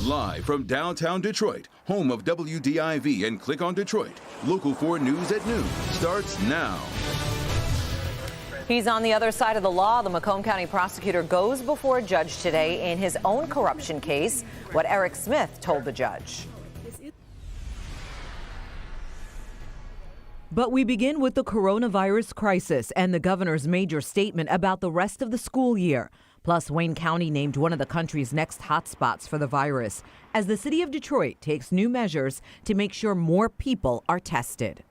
Live from downtown Detroit, home of WDIV and Click on Detroit, Local 4 News at noon starts now. He's on the other side of the law. The Macomb County prosecutor goes before a judge today in his own corruption case. What Eric Smith told the judge. But we begin with the coronavirus crisis and the governor's major statement about the rest of the school year. Plus, Wayne County named one of the country's next hotspots for the virus as the city of Detroit takes new measures to make sure more people are tested.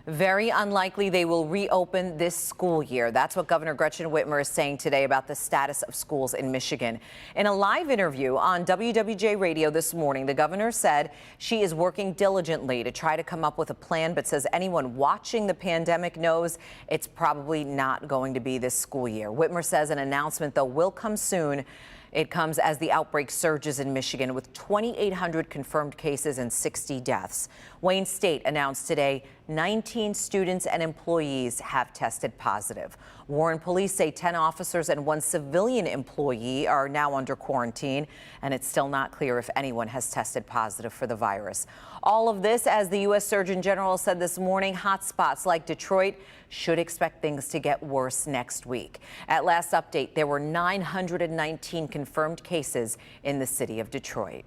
Very unlikely they will reopen this school year. That's what Governor Gretchen Whitmer is saying today about the status of schools in Michigan. In a live interview on WWJ Radio this morning, the governor said she is working diligently to try to come up with a plan, but says anyone watching the pandemic knows it's probably not going to be this school year. Whitmer says an announcement, though, will come soon. It comes as the outbreak surges in Michigan with 2,800 confirmed cases and 60 deaths. Wayne State announced today 19 students and employees have tested positive. Warren police say 10 officers and 1 civilian employee are now under quarantine, and it's still not clear if anyone has tested positive for the virus. All of this, as the U.S. Surgeon General said this morning, hotspots like Detroit should expect things to get worse next week. At last update, there were 919 confirmed cases in the city of Detroit.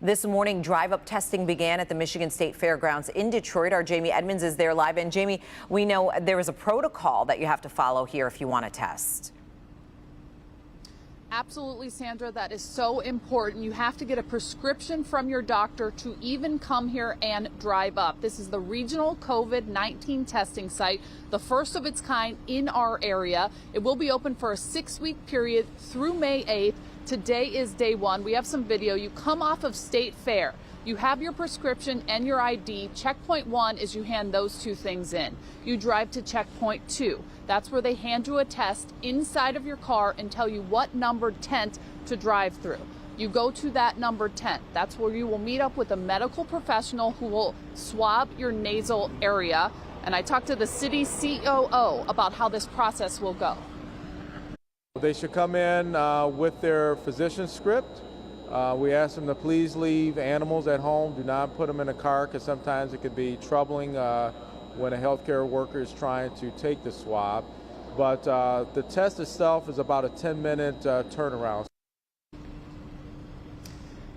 This morning, drive-up testing began at the Michigan State Fairgrounds in Detroit. Our Jamie Edmonds is there live. And Jamie, we know there is a protocol that you have to follow here if you want to test. Absolutely, Sandra. That is so important. You have to get a prescription from your doctor to even come here and drive up. This is the regional COVID-19 testing site, the first of its kind in our area. It will be open for a 6-week period through May 8th. Today is day one. We have some video. You come off of State Fair. You have your prescription and your ID. Checkpoint 1 is you hand those 2 things in. You drive to checkpoint 2. That's where they hand you a test inside of your car and tell you what numbered tent to drive through. You go to that numbered tent. That's where you will meet up with a medical professional who will swab your nasal area. And I talked to the city COO about how this process will go. They should come in with their physician's script. We ask them to please leave animals at home. Do not put them in a car because sometimes it could be troubling when a healthcare worker is trying to take the swab. But the test itself is about a 10-minute turnaround.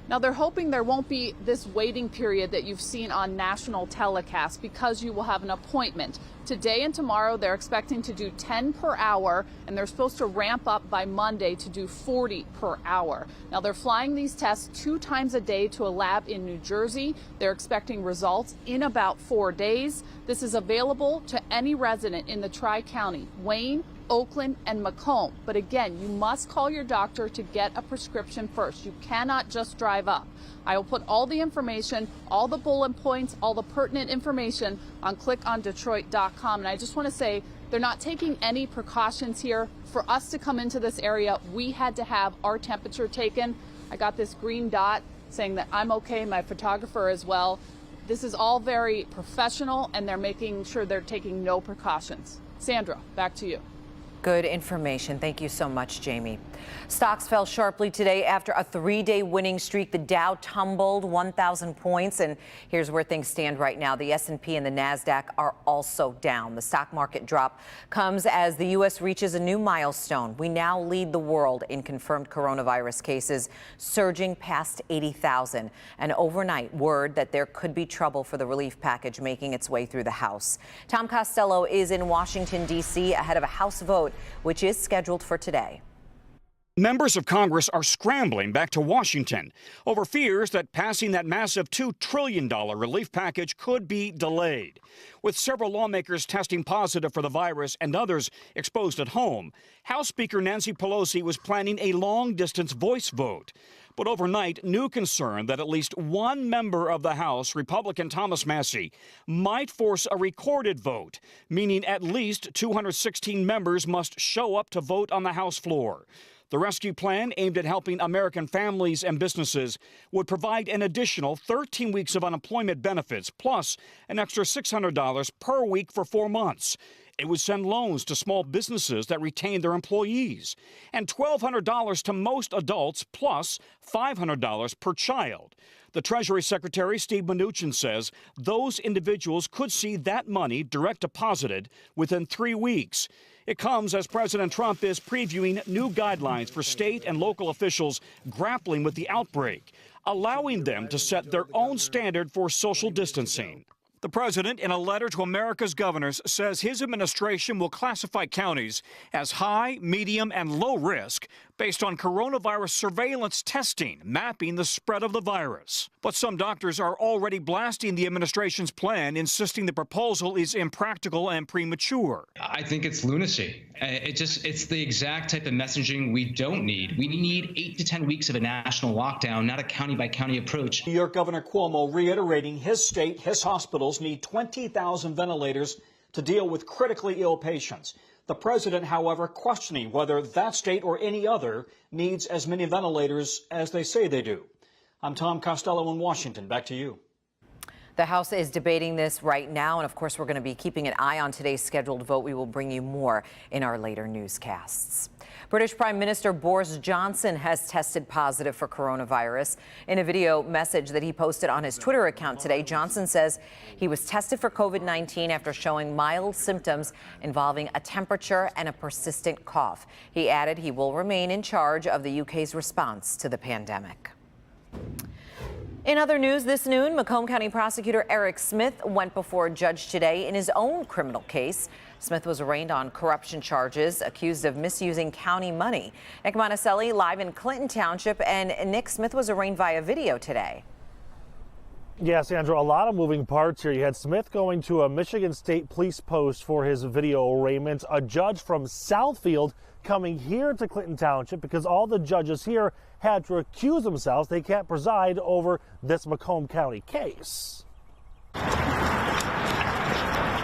Now, they're hoping there won't be this waiting period that you've seen on national telecast because you will have an appointment. Today and tomorrow, they're expecting to do 10 per hour, and they're supposed to ramp up by Monday to do 40 per hour. Now, they're flying these tests 2 times a day to a lab in New Jersey. They're expecting results in about 4 days. This is available to any resident in the Tri-County, Wayne, Oakland, and Macomb. But again, you must call your doctor to get a prescription first. You cannot just drive up. I will put all the information, all the bullet points, all the pertinent information on clickondetroit.com. And I just want to say they're not taking any precautions here. For us to come into this area, we had to have our temperature taken. I got this green dot saying that I'm okay, my photographer as well. This is all very professional, and they're making sure they're taking no precautions. Sandra, back to you. Good information. Thank you so much, Jamie. Stocks fell sharply today after a 3-day winning streak. The Dow tumbled 1,000 points, and here's where things stand right now. The S&P and the NASDAQ are also down. The stock market drop comes as the U.S. reaches a new milestone. We now lead the world in confirmed coronavirus cases, surging past 80,000. And overnight, word that there could be trouble for the relief package making its way through the House. Tom Costello is in Washington, D.C., ahead of a House vote, which is scheduled for today. Members of Congress are scrambling back to Washington over fears that passing that massive $2 trillion relief package could be delayed. With several lawmakers testing positive for the virus and others exposed at home, House Speaker Nancy Pelosi was planning a long-distance voice vote. But overnight, new concern that at least one member of the House, Republican Thomas Massie, might force a recorded vote, meaning at least 216 members must show up to vote on the House floor. The rescue plan, aimed at helping American families and businesses, would provide an additional 13 weeks of unemployment benefits, plus an extra $600 per week for 4 months. It would send loans to small businesses that retain their employees, and $1,200 to most adults, plus $500 per child. The Treasury Secretary, Steve Mnuchin, says those individuals could see that money direct deposited within 3 weeks. It comes as President Trump is previewing new guidelines for state and local officials grappling with the outbreak, allowing them to set their own standard for social distancing. The president, in a letter to America's governors, says his administration will classify counties as high, medium, and low risk based on coronavirus surveillance testing, mapping the spread of the virus. But some doctors are already blasting the administration's plan, insisting the proposal is impractical and premature. I think it's lunacy. It's the exact type of messaging we don't need. We need 8 to 10 weeks of a national lockdown, not a county-by-county approach. New York Governor Cuomo reiterating his state, his hospitals need 20,000 ventilators to deal with critically ill patients. The president, however, questioning whether that state or any other needs as many ventilators as they say they do. I'm Tom Costello in Washington. Back to you. The House is debating this right now, and of course, we're going to be keeping an eye on today's scheduled vote. We will bring you more in our later newscasts. British Prime Minister Boris Johnson has tested positive for coronavirus. In a video message that he posted on his Twitter account today, Johnson says he was tested for COVID-19 after showing mild symptoms involving a temperature and a persistent cough. He added he will remain in charge of the UK's response to the pandemic. In other news this noon, Macomb County Prosecutor Eric Smith went before a judge today in his own criminal case. Smith was arraigned on corruption charges, accused of misusing county money. Nick Monticelli live in Clinton Township, and Nick, Smith was arraigned via video today. Yeah, Sandra, a lot of moving parts here. You had Smith going to a Michigan State Police post for his video arraignment, a judge from Southfield coming here to Clinton Township because all the judges here had to recuse themselves. They can't preside over this Macomb County case.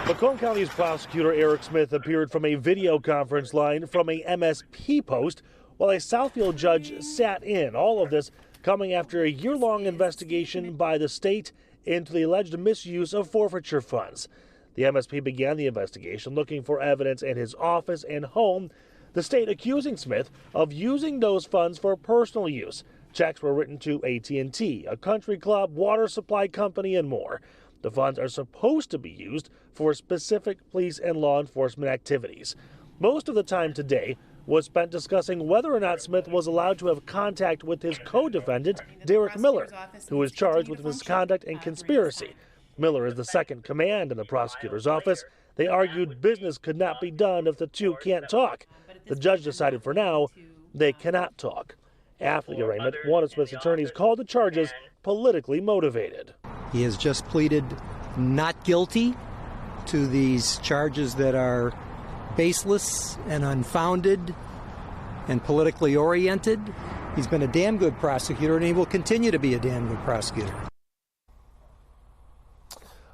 Macomb County's prosecutor Eric Smith appeared from a video conference line from a MSP post while a Southfield judge sat in. All of this coming after a year-long investigation by the state into the alleged misuse of forfeiture funds. The MSP began the investigation looking for evidence in his office and home, the state accusing Smith of using those funds for personal use. Checks were written to AT&T, a country club, water supply company, and more. The funds are supposed to be used for specific police and law enforcement activities. Most of the time today was spent discussing whether or not Smith was allowed to have contact with his co-defendant, Derek Miller, who was charged with misconduct and conspiracy. Miller is the second command in the prosecutor's office. They argued business could not be done if the two can't talk. The judge decided for now they cannot talk. After the arraignment, one of Smith's attorneys called the charges politically motivated. He has just pleaded not guilty to these charges that are baseless and unfounded and politically oriented. He's been a damn good prosecutor, and he will continue to be a damn good prosecutor.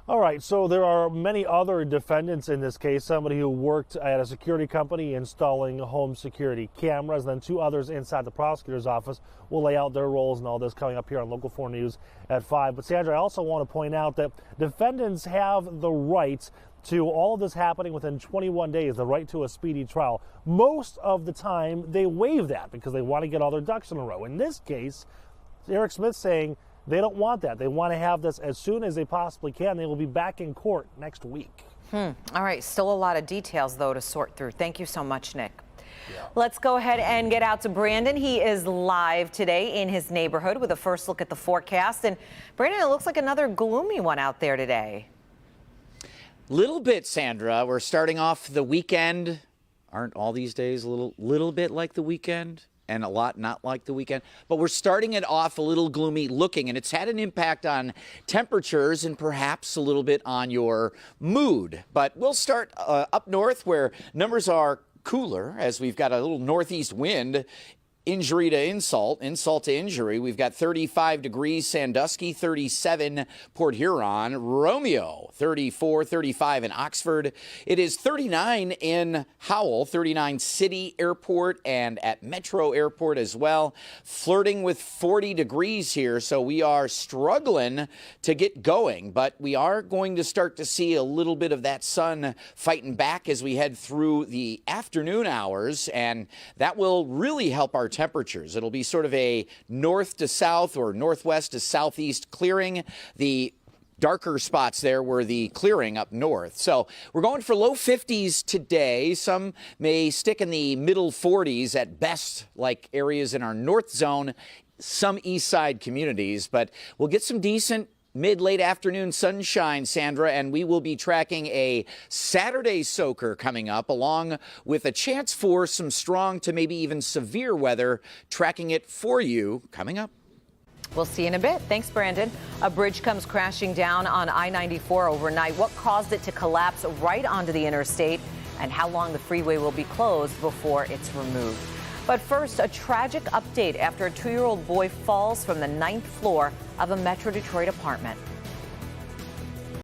All right, so there are many other defendants in this case. Somebody who worked at a security company installing home security cameras, and then two others inside the prosecutor's office. We'll lay out their roles and all this coming up here on Local 4 News at 5. But Sandra, I also want to point out that defendants have the right to all of this happening within 21 days, the right to a speedy trial. Most of the time, they waive that because they want to get all their ducks in a row. In this case, Eric Smith saying they don't want that. They want to have this as soon as they possibly can. They will be back in court next week. All right, still a lot of details, though, to sort through. Thank you so much, Nick. Yeah. Let's go ahead and get out to Brandon. He is live today in his neighborhood with a first look at the forecast. And Brandon, it looks like another gloomy one out there today. Little bit, Sandra. We're starting off the weekend. Aren't all these days a little bit like the weekend? And a lot not like the weekend. But we're starting it off a little gloomy looking, and it's had an impact on temperatures and perhaps a little bit on your mood. But we'll start up north where numbers are cooler as we've got a little northeast wind injury to insult, insult to injury. We've got 35 degrees Sandusky, 37 Port Huron, Romeo, 34, 35 in Oxford. It is 39 in Howell, 39 City Airport and at Metro Airport as well. Flirting with 40 degrees here, so we are struggling to get going, but we are going to start to see a little bit of that sun fighting back as we head through the afternoon hours, and that will really help our temperatures. It'll be sort of a north to south or northwest to southeast clearing. The darker spots there were the clearing up north. So we're going for low 50s today. Some may stick in the middle 40s at best, like areas in our north zone, some east side communities, but we'll get some decent mid-late afternoon sunshine, Sandra, and we will be tracking a Saturday soaker coming up, along with a chance for some strong to maybe even severe weather, tracking it for you coming up. We'll see you in a bit. Thanks, Brandon. A bridge comes crashing down on I-94 overnight. What caused it to collapse right onto the interstate, and how long the freeway will be closed before it's removed? But first, a tragic update after a 2-year-old boy falls from the 9th floor of a Metro Detroit apartment.